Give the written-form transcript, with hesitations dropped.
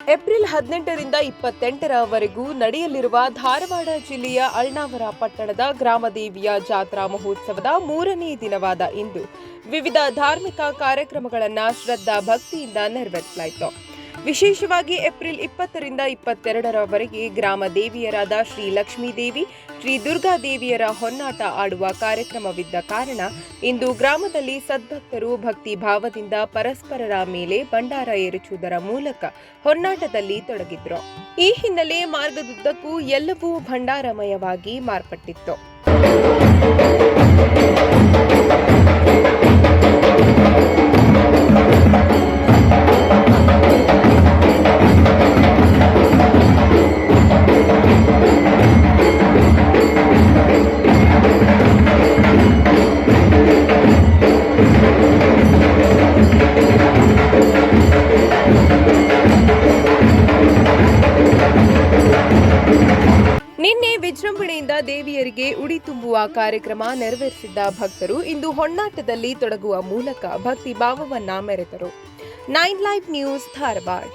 April 18ರಿಂದ 28ರವರೆಗೂ ನಡೆಯಲಿರುವ ಧಾರವಾಡ ಜಿಲ್ಲೆಯ ಅಳ್ನಾವರ ಪಟ್ಟಣದ ಗ್ರಾಮದೇವಿಯ ಜಾತ್ರಾ ಮಹೋತ್ಸವದ 3ನೇ ದಿನವಾದ ಇಂದು ವಿವಿಧ ಧಾರ್ಮಿಕ ಕಾರ್ಯಕ್ರಮಗಳನ್ನು ಶ್ರದ್ಧಾ ಭಕ್ತಿಯಿಂದ ನೆರವೇರಿಸಲಾಯಿತು. ವಿಶೇಷವಾಗಿ ಏಪ್ರಿಲ್ 20ರಿಂದ 22ರವರೆಗೆ ಗ್ರಾಮ ದೇವಿಯರಾದ ಶ್ರೀ ಲಕ್ಷ್ಮೀದೇವಿ, ಶ್ರೀ ದುರ್ಗಾದೇವಿಯರ ಹೊನ್ನಾಟ ಆಡುವ ಕಾರ್ಯಕ್ರಮವಿದ್ದ ಕಾರಣ ಇಂದು ಗ್ರಾಮದಲ್ಲಿ ಸದ್ಭಕ್ತರು ಭಕ್ತಿ ಭಾವದಿಂದ ಪರಸ್ಪರರ ಮೇಲೆ ಭಂಡಾರ ಎರಚುವುದರ ಮೂಲಕ ಹೊನ್ನಾಟದಲ್ಲಿ ತೊಡಗಿದ್ರು. ಈ ಹಿನ್ನೆಲೆ ಮಾರ್ಗದುದ್ದಕ್ಕೂ ಎಲ್ಲವೂ ಭಂಡಾರಮಯವಾಗಿ ಮಾರ್ಪಟ್ಟಿತ್ತು. ನಿನ್ನೆ ವಿಜೃಂಭಣೆಯಿಂದ ದೇವಿಯರಿಗೆ ಉಡಿ ತುಂಬುವ ಕಾರ್ಯಕ್ರಮ ನೆರವೇರಿಸಿದ್ದ ಭಕ್ತರು ಇಂದು ಹೊನ್ನಾಟದಲ್ಲಿ ತೊಡಗುವ ಮೂಲಕ ಭಕ್ತಿ ಭಾವವನ್ನ ಮೆರೆದರು. 9 ಲೈವ್ ನ್ಯೂಸ್ ಧಾರವಾಡ.